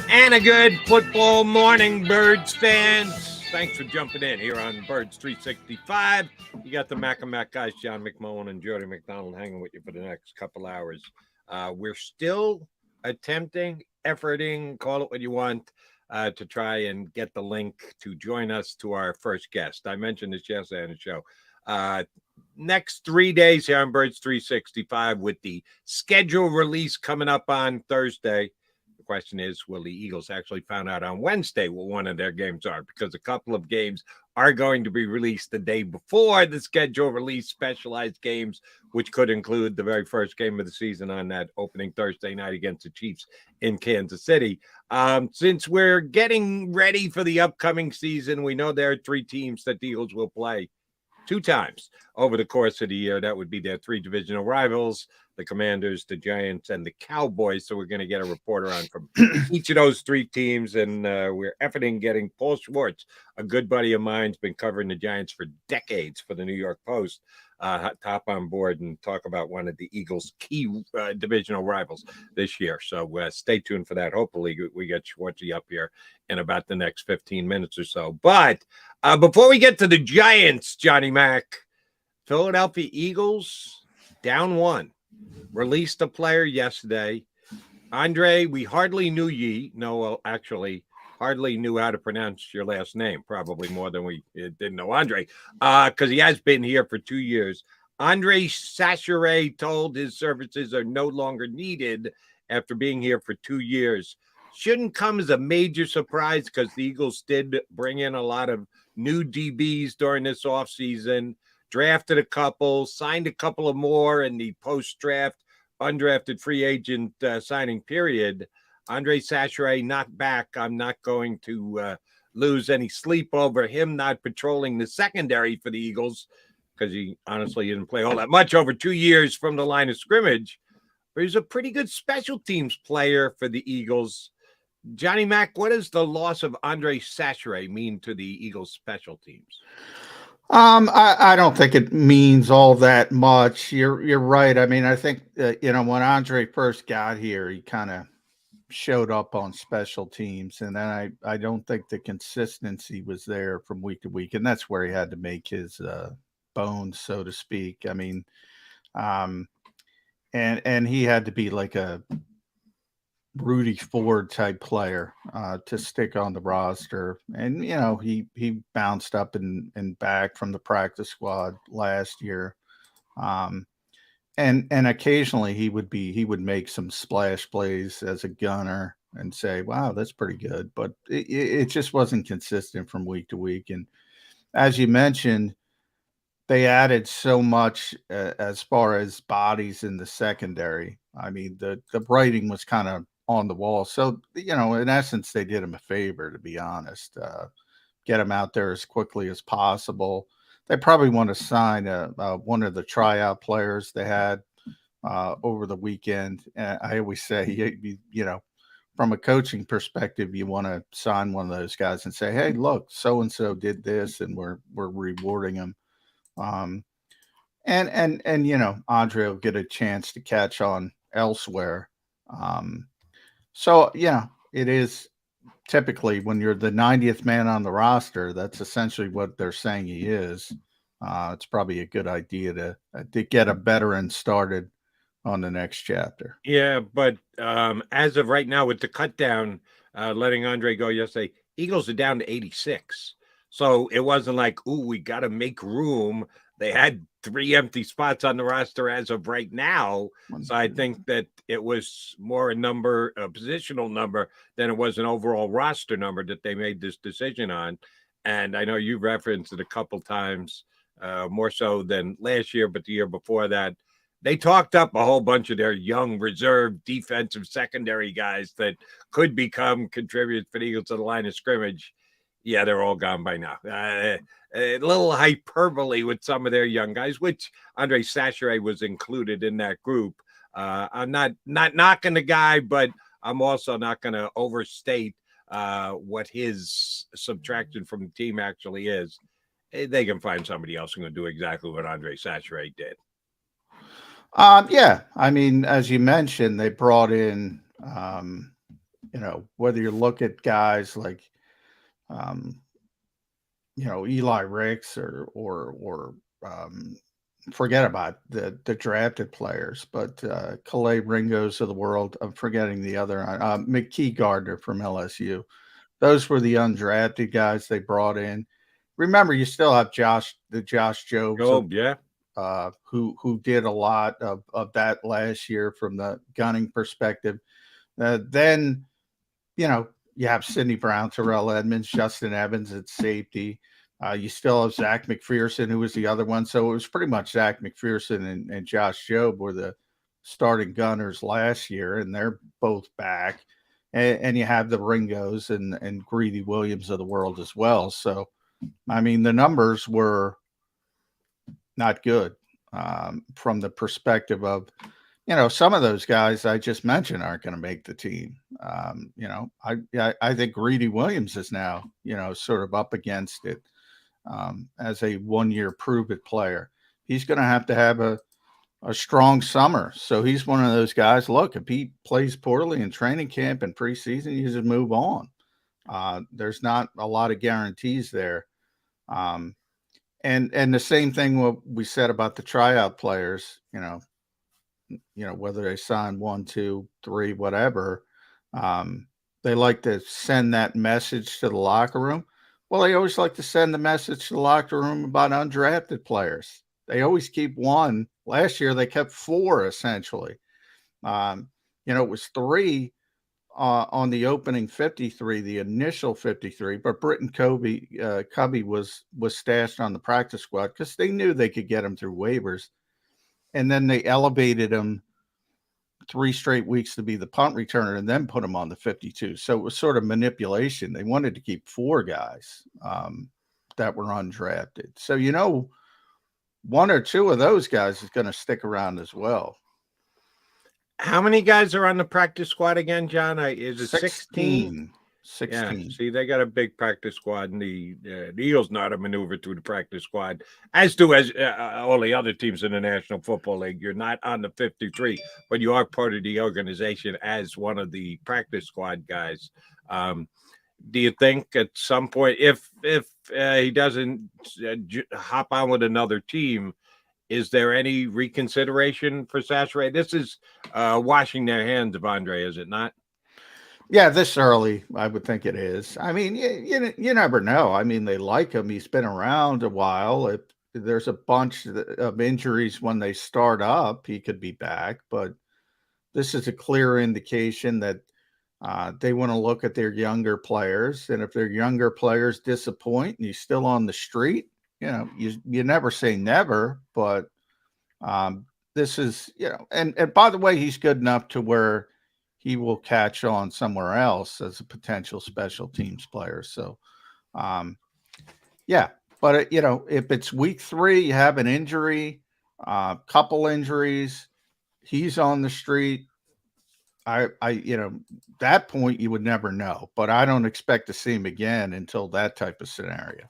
And a good football morning, Birds fans. Thanks for jumping in here on Birds 365. You got the Mac and Mac guys, John McMullen and Jody McDonald, hanging with you for the next couple hours. We're still attempting, efforting, call it what you want, to try and get the link to join us to our first guest. I mentioned this yesterday on the show. Uh, Next 3 days here on Birds 365 with the schedule release coming up on Thursday. Question is, will the Eagles actually find out on Wednesday what one of their games are? Because a couple of games are going to be released the day before the schedule release, specialized games, which could include the very first game of the season on that opening Thursday night against the Chiefs in Kansas City. Since we're getting ready for the upcoming season, we know there are three teams that the Eagles will play two times over the course of the year. That would be their three divisional rivals, the Commanders, the Giants, and the Cowboys. So we're going to get a reporter on from each of those three teams, and we're efforting getting Paul Schwartz, a good buddy of mine, has been covering the Giants for decades for the New York Post, top on board and talk about one of the Eagles' key divisional rivals this year. So stay tuned for that. Hopefully we get Schwartzy up here in about the next 15 minutes or so. But before we get to the Giants, Johnny Mac, Philadelphia Eagles down one. Released a player yesterday. Andre, we hardly knew ye. No, well, actually, hardly knew how to pronounce your last name, probably more than we didn't know Andre, because he has been here for 2 years. Andre Chachere told his services are no longer needed after being here for 2 years. Shouldn't come as a major surprise because the Eagles did bring in a lot of new DBs during this offseason, drafted a couple, signed a couple of more in the post-draft undrafted free agent signing period. Andre Chachere not back. I'm not going to lose any sleep over him not patrolling the secondary for the Eagles because he honestly didn't play all that much over 2 years from the line of scrimmage. But he's a pretty good special teams player for the Eagles. Johnny Mac, what does the loss of Andre Chachere mean to the Eagles special teams? I don't think it means all that much. You're right. I mean, I think when Andre first got here, he kind of showed up on special teams, and then I don't think the consistency was there from week to week, and that's where he had to make his bones, so to speak. I mean, and he had to be like a Rudy Ford type player to stick on the roster, and he bounced up and back from the practice squad last year, and occasionally he would make some splash plays as a gunner and say, "Wow, that's pretty good," but it just wasn't consistent from week to week. And as you mentioned, they added so much as far as bodies in the secondary. I mean, the writing was kind of on the wall. So, in essence, they did him a favor, to be honest. Get him out there as quickly as possible. They probably want to sign one of the tryout players they had over the weekend. I always say, from a coaching perspective, you want to sign one of those guys and say, "Hey, look, so and so did this, and we're rewarding him." And Andre will get a chance to catch on elsewhere. So it is typically when you're the 90th man on the roster, that's essentially what they're saying he is. It's probably a good idea to get a veteran started on the next chapter. Yeah, but as of right now, with the cut down, letting Andre go yesterday, Eagles are down to 86. So it wasn't like, ooh, we got to make room. They had 3 empty spots on the roster as of right now. So I think that it was more a positional number, than it was an overall roster number that they made this decision on. And I know you've referenced it a couple times, more so than last year, but the year before that. They talked up a whole bunch of their young reserve defensive secondary guys that could become contributors for the Eagles to the line of scrimmage. Yeah, they're all gone by now. A little hyperbole with some of their young guys, which Andre Chachere was included in that group. I'm not knocking the guy, but I'm also not going to overstate what his subtraction from the team actually is. They can find somebody else who's going to do exactly what Andre Chachere did. Yeah, I mean, as you mentioned, they brought in whether you look at guys like, um, Eli Ricks or forget about the drafted players, but Calais Ringos of the world. I'm forgetting the other McKee Gardner from LSU. Those were the undrafted guys they brought in. Remember, you still have Josh Jobs, Oh, yeah. who did a lot of that last year from the gunning perspective. Then you have Sidney Brown, Terrell Edmonds, Justin Evans at safety. You still have Zach McPherson, who was the other one. So it was pretty much Zach McPherson and Josh Jobe were the starting gunners last year, and they're both back. And you have the Ringos and Greedy Williams of the world as well. So, I mean, the numbers were not good from the perspective of, some of those guys I just mentioned aren't going to make the team. I think Greedy Williams is now, sort of up against it as a 1-year prove it player. He's going to have a strong summer. So he's one of those guys. Look, if he plays poorly in training camp and preseason, you just move on. There's not a lot of guarantees there. And the same thing what we said about the tryout players, whether they sign 1, 2, 3, whatever, they like to send that message to the locker room. Well, they always like to send the message to the locker room about undrafted players. They always keep one. Last year, they kept 4 essentially. It was 3 on the opening 53, the initial 53, but Britton Covey was stashed on the practice squad because they knew they could get him through waivers. And then they elevated him 3 straight weeks to be the punt returner and then put him on the 52. So it was sort of manipulation. They wanted to keep 4 guys that were undrafted. So, 1 or 2 of those guys is going to stick around as well. How many guys are on the practice squad again, John? Is it 16? 16. Yeah, see, they got a big practice squad, and the Eagles know how to maneuver through the practice squad, as do all the other teams in the National Football League. You're not on the 53, but you are part of the organization as one of the practice squad guys. Do you think at some point, if he doesn't hop on with another team, is there any reconsideration for Chachere? This is washing their hands of Andre, is it not? Yeah, this early, I would think it is. I mean, you never know. I mean, they like him. He's been around a while. If there's a bunch of injuries when they start up, he could be back. But this is a clear indication that they want to look at their younger players. And if their younger players disappoint and he's still on the street, you never say never. But this is, and by the way, he's good enough to where he will catch on somewhere else as a potential special teams player. So, yeah, but if it's week 3, you have an injury, couple injuries, he's on the street. That point you would never know, but I don't expect to see him again until that type of scenario.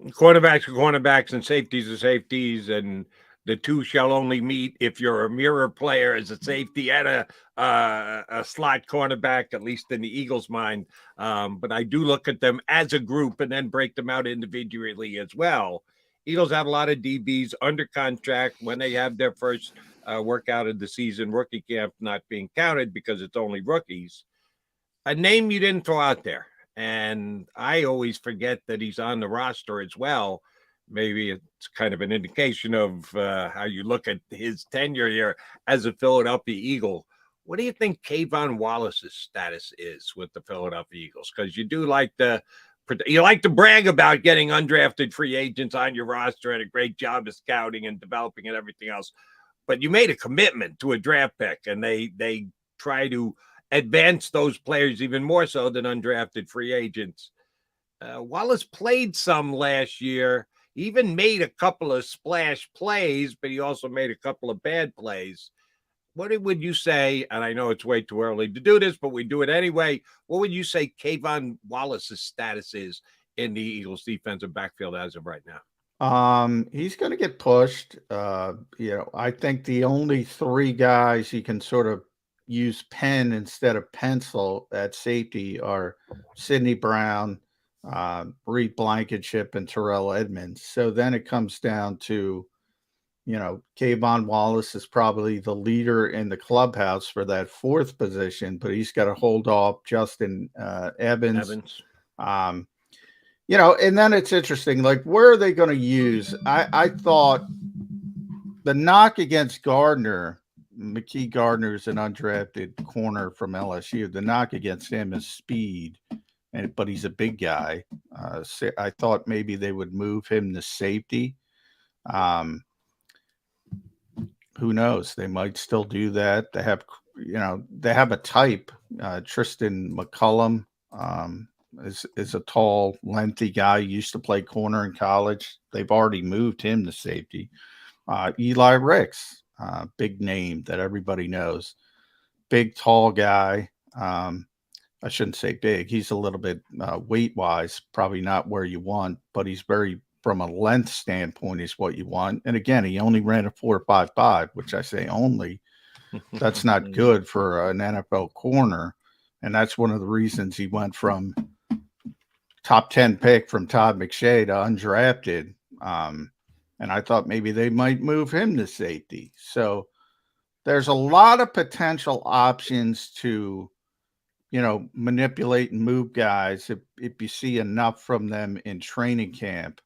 Cornerbacks are cornerbacks and safeties are safeties, and the two shall only meet if you're a mirror player as a safety and a slot cornerback, at least in the Eagles' mind. But I do look at them as a group and then break them out individually as well. Eagles have a lot of DBs under contract when they have their first workout of the season, rookie camp not being counted because it's only rookies. A name you didn't throw out there, and I always forget that he's on the roster as well. Maybe it's kind of an indication of how you look at his tenure here as a Philadelphia Eagle. What do you think K'von Wallace's status is with the Philadelphia Eagles? Because you like to brag about getting undrafted free agents on your roster and a great job of scouting and developing and everything else. But you made a commitment to a draft pick, and they try to advance those players even more so than undrafted free agents. Wallace played some last year, even made a couple of splash plays, but he also made a couple of bad plays. What would you say, and I know it's way too early to do this, but we do it anyway, what would you say K'von Wallace's status is in the Eagles defensive backfield as of right now? He's going to get pushed. I think the only 3 guys you can sort of use pen instead of pencil at safety are Sidney Brown, Reed Blankenship, and Terrell Edmonds. So then it comes down to, K'von Wallace is probably the leader in the clubhouse for that fourth position, but he's got to hold off Justin Evans. And then it's interesting, like, where are they going to use? I thought the knock against Gardner, McKee Gardner is an undrafted corner from LSU. The knock against him is speed, but he's a big guy. I thought maybe they would move him to safety. Who knows? They might still do that. They have a type. Tristan McCullum is a tall, lengthy guy. He used to play corner in college. They've already moved him to safety. Eli Ricks, big name that everybody knows. Big, tall guy. I shouldn't say big. He's a little bit weight-wise, probably not where you want, but he's from a length standpoint, is what you want. And again, he only ran a 4.55, which I say only. That's not good for an NFL corner. And that's one of the reasons he went from top 10 pick from Todd McShay to undrafted. And I thought maybe they might move him to safety. So there's a lot of potential options to, manipulate and move guys if you see enough from them in training camp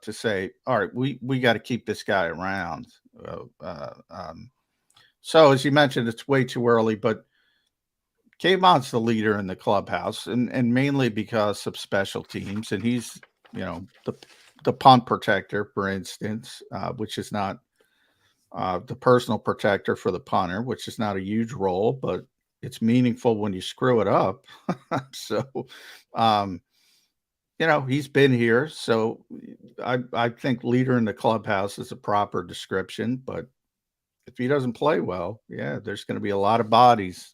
to say, all right, we got to keep this guy around. So as you mentioned, it's way too early, but K'von's the leader in the clubhouse, and mainly because of special teams. And he's, the punt protector, for instance, which is not the personal protector for the punter, which is not a huge role, but it's meaningful when you screw it up. So, he's been here. So I think leader in the clubhouse is a proper description. But if he doesn't play well, there's going to be a lot of bodies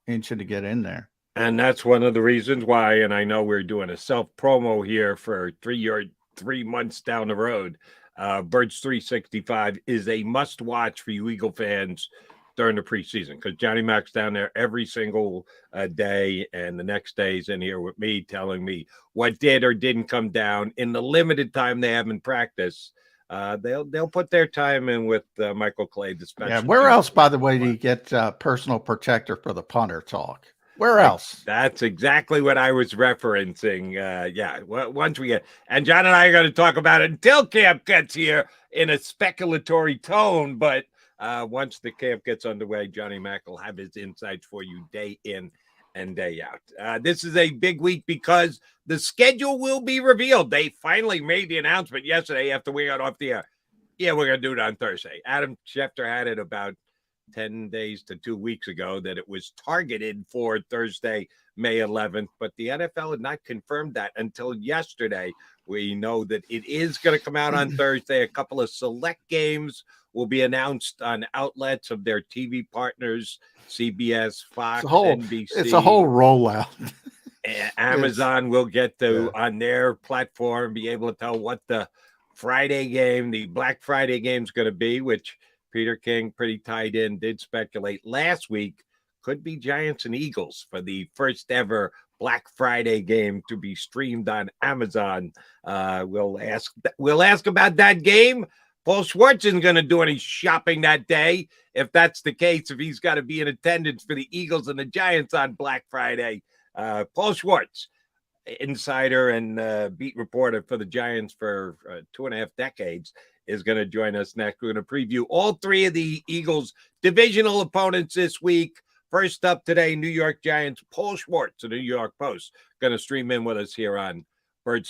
inching to get in there. And that's one of the reasons why, and I know we're doing a self-promo here for 3 months down the road. Birds 365 is a must-watch for you Eagle fans during the preseason, because Johnny Mac's down there every single day, and the next day he's in here with me telling me what did or didn't come down in the limited time they have in practice. They'll put their time in with Michael Clay, the special. Yeah, where else, by the way, do you get personal protector for the punter talk? Where else? That's exactly what I was referencing. Once we get, and John and I are going to talk about it until camp gets here in a speculatory tone. But once the camp gets underway, Johnny Mac will have his insights for you day in and day out. This is a big week because the schedule will be revealed. They finally made the announcement yesterday after we got off the air. Yeah, we're going to do it on Thursday. Adam Schefter had it about 10 days to 2 weeks ago that it was targeted for Thursday, May 11th, but the NFL had not confirmed that until yesterday. We know that it is going to come out on Thursday. A couple of select games will be announced on outlets of their TV partners, CBS, Fox, NBC. It's a whole rollout. Amazon will get to, on their platform, be able to tell what the Friday game, the Black Friday game is going to be, which Peter King, pretty tied in, did speculate last week could be Giants and Eagles for the first ever Black Friday game to be streamed on Amazon. We'll ask about that game. Paul Schwartz isn't going to do any shopping that day. If that's the case, if he's got to be in attendance for the Eagles and the Giants on Black Friday, Paul Schwartz, insider and beat reporter for the Giants for 2.5 decades, is going to join us next. We're going to preview all three of the Eagles' divisional opponents this week. First up today, New York Giants, Paul Schwartz, the New York Post, going to stream in with us here on Birds